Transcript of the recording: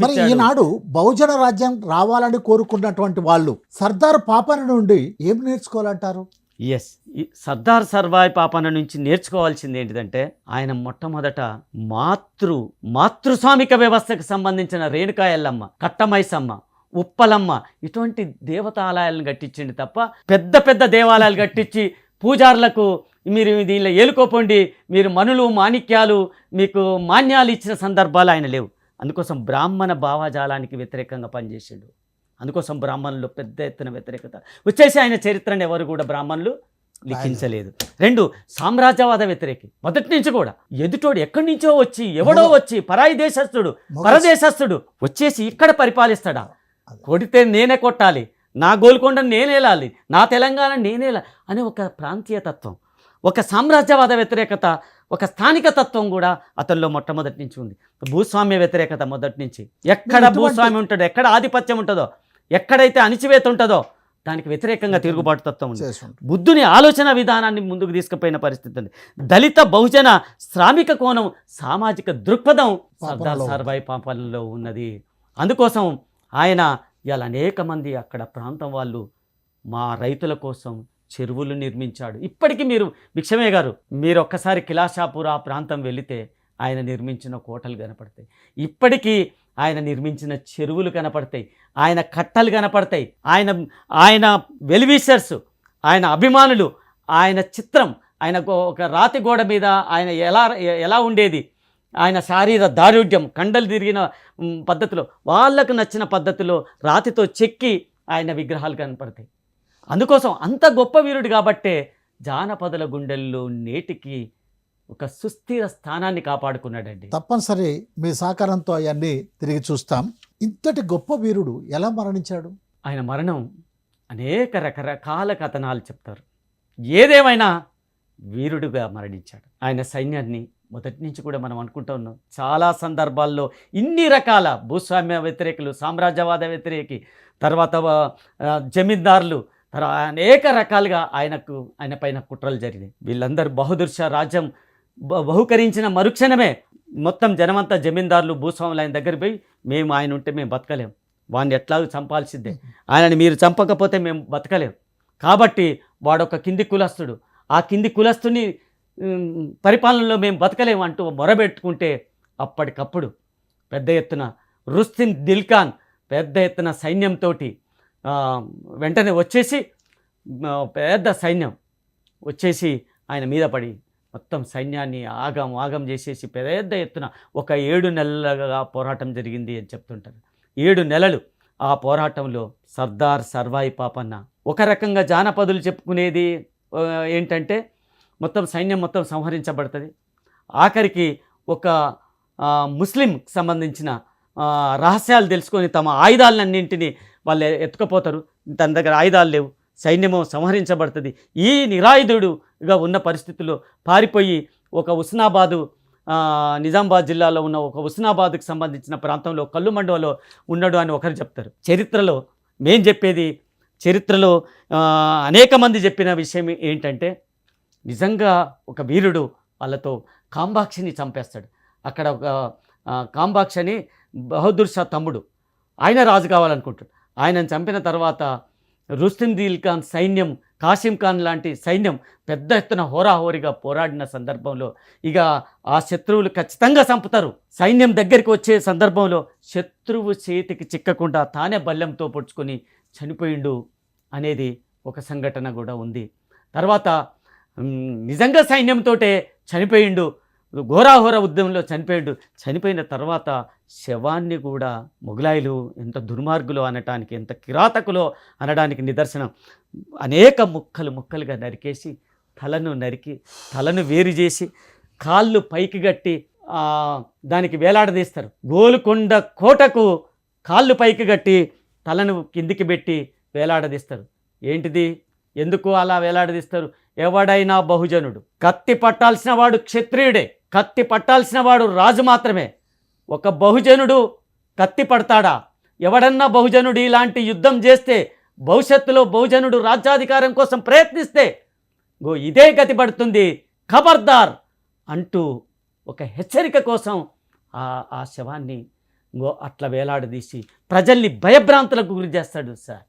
మరి ఈనాడు బహుజన రాజ్యం రావాలని కోరుకున్నటువంటి వాళ్ళు సర్దార్ పాపన నుండి ఏం నేర్చుకోవాలంటారు? ఎస్, సర్దార్ సర్వాయి పాపన్న నుంచి నేర్చుకోవాల్సింది ఏంటిదంటే ఆయన మొట్టమొదట మాతృస్వామిక వ్యవస్థకు సంబంధించిన రేణుకా ఎల్లమ్మ, కట్టమైసమ్మ, ఉప్పలమ్మ ఇటువంటి దేవతాలయాలను కట్టించింది తప్ప పెద్ద పెద్ద దేవాలయాలు కట్టించి పూజారులకు మీరు దీనిలో ఏలుకోపోండి, మీరు మనులు మాణిక్యాలు మీకు మాన్యాలు ఇచ్చిన సందర్భాలు ఆయన లేవు. అందుకోసం బ్రాహ్మణ భావజాలానికి వ్యతిరేకంగా పనిచేసాడు. అందుకోసం బ్రాహ్మణులు పెద్ద ఎత్తున వ్యతిరేకత వచ్చేసి ఆయన చరిత్రను ఎవరు కూడా బ్రాహ్మణులు లిఖించలేదు. రెండు, సామ్రాజ్యవాద వ్యతిరేకి మొదటి నుంచి కూడా. ఎదుటోడు ఎక్కడి నుంచో వచ్చి ఎవడో వచ్చి పరాయి దేశస్థుడు పరదేశస్థుడు వచ్చేసి ఇక్కడ పరిపాలిస్తాడా? కొడితే నేనే కొట్టాలి, నా గోల్కొండను నేనేలాలి, నా తెలంగాణ నేనేలా అని ఒక ప్రాంతీయ తత్వం, ఒక సామ్రాజ్యవాద వ్యతిరేకత, ఒక స్థానిక తత్వం కూడా అతనిలో మొట్టమొదటి నుంచి ఉంది. భూస్వామ్య వ్యతిరేకత మొదటి నుంచి. ఎక్కడ భూస్వామ్యం ఉంటుందో, ఎక్కడ ఆధిపత్యం ఉంటుందో, ఎక్కడైతే అణిచివేత ఉంటుందో దానికి వ్యతిరేకంగా తిరుగుబాటు తత్వం ఉంది. బుద్ధుని ఆలోచన విధానాన్ని ముందుకు తీసుకుపోయిన పరిస్థితి ఉంది. దళిత బహుజన శ్రామిక కోణం, సామాజిక దృక్పథం సర్దార్ సర్వాయి పాపనలో ఉన్నది. అందుకోసం ఆయన ఇలా అనేక మంది అక్కడ ప్రాంతం వాళ్ళు మా రైతుల కోసం చెరువులు నిర్మించాడు. ఇప్పటికీ మీరు భిక్షమే గారు, మీరు ఒక్కసారి కిలాషాపూర్ ఆ ప్రాంతం వెళితే ఆయన నిర్మించిన కోటలు కనపడతాయి. ఇప్పటికీ ఆయన నిర్మించిన చెరువులు కనపడతాయి, ఆయన కట్టలు కనపడతాయి, ఆయన వెల్విషర్స్, ఆయన అభిమానులు, ఆయన చిత్రం, ఆయన ఒక రాతి గోడ మీద ఆయన ఎలా ఉండేది, ఆయన శారీర దారుఢ్యం, కండలు తిరిగిన పద్ధతిలో వాళ్ళకు నచ్చిన పద్ధతిలో రాతితో చెక్కి ఆయన విగ్రహాలు కనపడతాయి. అందుకోసం అంత గొప్ప వీరుడు కాబట్టే జానపదుల గుండెల్లో నేటికి ఒక సుస్థిర స్థానాన్ని కాపాడుకున్నాడండి. తప్పనిసరి మీ సహకారంతో అవన్నీ తిరిగి చూస్తాం. ఇంతటి గొప్ప వీరుడు ఎలా మరణించాడు? ఆయన మరణం అనేక రకరకాల కథనాలు చెప్తారు. ఏదేమైనా వీరుడుగా మరణించాడు. ఆయన సైన్యాన్ని మొదటి నుంచి కూడా మనం అనుకుంటూ ఉన్నాం. చాలా సందర్భాల్లో ఇన్ని రకాల భూస్వామ్య వ్యతిరేకులు, సామ్రాజ్యవాద వ్యతిరేకి, తర్వాత జమీందారులు, అనేక రకాలుగా ఆయన పైన కుట్రలు జరిగినాయి. వీళ్ళందరూ బహదూర్ షా రాజ్యం బహుకరించిన మరుక్షణమే మొత్తం జనమంతా జమీందారులు భూస్వాములు ఆయన దగ్గర పోయి, మేము ఆయన ఉంటే మేము బతకలేం, వాడిని ఎట్లాగో చంపాల్సిందే, ఆయనని మీరు చంపకపోతే మేము బతకలేం, కాబట్టి వాడొక కింది కులస్తుడు, ఆ కింది కులస్తుని పరిపాలనలో మేము బతకలేము అంటూ మొరబెట్టుకుంటే అప్పటికప్పుడు పెద్ద ఎత్తున రుస్తుమ్ దిల్ ఖాన్ పెద్ద ఎత్తున సైన్యంతో వెంటనే వచ్చేసి, పెద్ద సైన్యం వచ్చేసి ఆయన మీద పడి మొత్తం సైన్యాన్ని ఆగం చేసేసి పెద్ద ఎత్తున ఒక 7 నెలలుగా పోరాటం జరిగింది అని చెప్తుంటారు. 7 నెలలు ఆ పోరాటంలో సర్దార్ సర్వాయి పాపన్న ఒక రకంగా జానపదులు చెప్పుకునేది ఏంటంటే మొత్తం సైన్యం మొత్తం సంహరించబడుతుంది. ఆఖరికి ఒక ముస్లిం సంబంధించిన రహస్యాలు తెలుసుకొని తమ ఆయుధాలన్నింటినీ వాళ్ళు ఎత్తుకుపోతారు. తన దగ్గర ఆయుధాలు లేవు, సైన్యము సంహరించబడుతుంది. ఈ నిరాయుధుడుగా ఉన్న పరిస్థితుల్లో పారిపోయి ఒక హుస్నాబాదు, నిజామాబాద్ జిల్లాలో ఉన్న ఒక హుస్నాబాద్కి సంబంధించిన ప్రాంతంలో కల్లుమండవలో ఉన్నాడు అని ఒకరు చెప్తారు. చరిత్రలో మేం చెప్పేది, చరిత్రలో అనేక మంది చెప్పిన విషయం ఏంటంటే నిజంగా ఒక వీరుడు వాళ్ళతో కాంబాక్షిని చంపేస్తాడు. అక్కడ ఒక కాంబాక్షి అని బహదూర్ షా తమ్ముడు, ఆయన రాజు కావాలనుకుంటాడు. ఆయనను చంపిన తర్వాత రుస్తుమ్ దిల్ ఖాన్ సైన్యం, కాసిం ఖాన్ లాంటి సైన్యం పెద్ద ఎత్తున హోరాహోరీగా పోరాడిన సందర్భంలో ఇక ఆ శత్రువులు ఖచ్చితంగా చంపుతారు. సైన్యం దగ్గరికి వచ్చే సందర్భంలో శత్రువు చేతికి చిక్కకుండా తానే బల్లెంతో పొడుచుకొని చనిపోయిండు అనేది ఒక సంఘటన కూడా ఉంది. తర్వాత నిజంగా సైన్యంతోటే చనిపోయిండు, ఘోరాహోర ఉద్యమంలో చనిపోయిండు. చనిపోయిన తర్వాత శవాన్ని కూడా మొఘలాయిలు ఎంత దుర్మార్గులో అనటానికి, ఎంత కిరాతకులో అనడానికి నిదర్శనం. అనేక ముక్కలుగా నరికేసి తలను వేరు చేసి కాళ్ళు పైకి గట్టి దానికి వేలాడదీస్తారు. గోల్కొండ కోటకు కాళ్ళు పైకి గట్టి తలను కిందికి పెట్టి వేలాడదీస్తారు. ఏంటిది, ఎందుకు అలా వేలాడదీస్తారు? ఎవడైనా బహుజనుడు, కత్తి పట్టాల్సిన వాడు క్షత్రియుడే, కత్తి పట్టాల్సిన వాడు రాజు మాత్రమే. ఒక బహుజనుడు కత్తి పడతాడా? ఎవడన్నా బహుజనుడు ఇలాంటి యుద్ధం చేస్తే, భవిష్యత్తులో బహుజనుడు రాజ్యాధికారం కోసం ప్రయత్నిస్తే ఇదే గతి పడుతుంది, ఖబర్దార్ అంటూ ఒక హెచ్చరిక కోసం ఆ శవాన్ని ఇంకో అట్లా వేలాడదీసి ప్రజల్ని భయభ్రాంతులకు గురి చేస్తాడు సార్.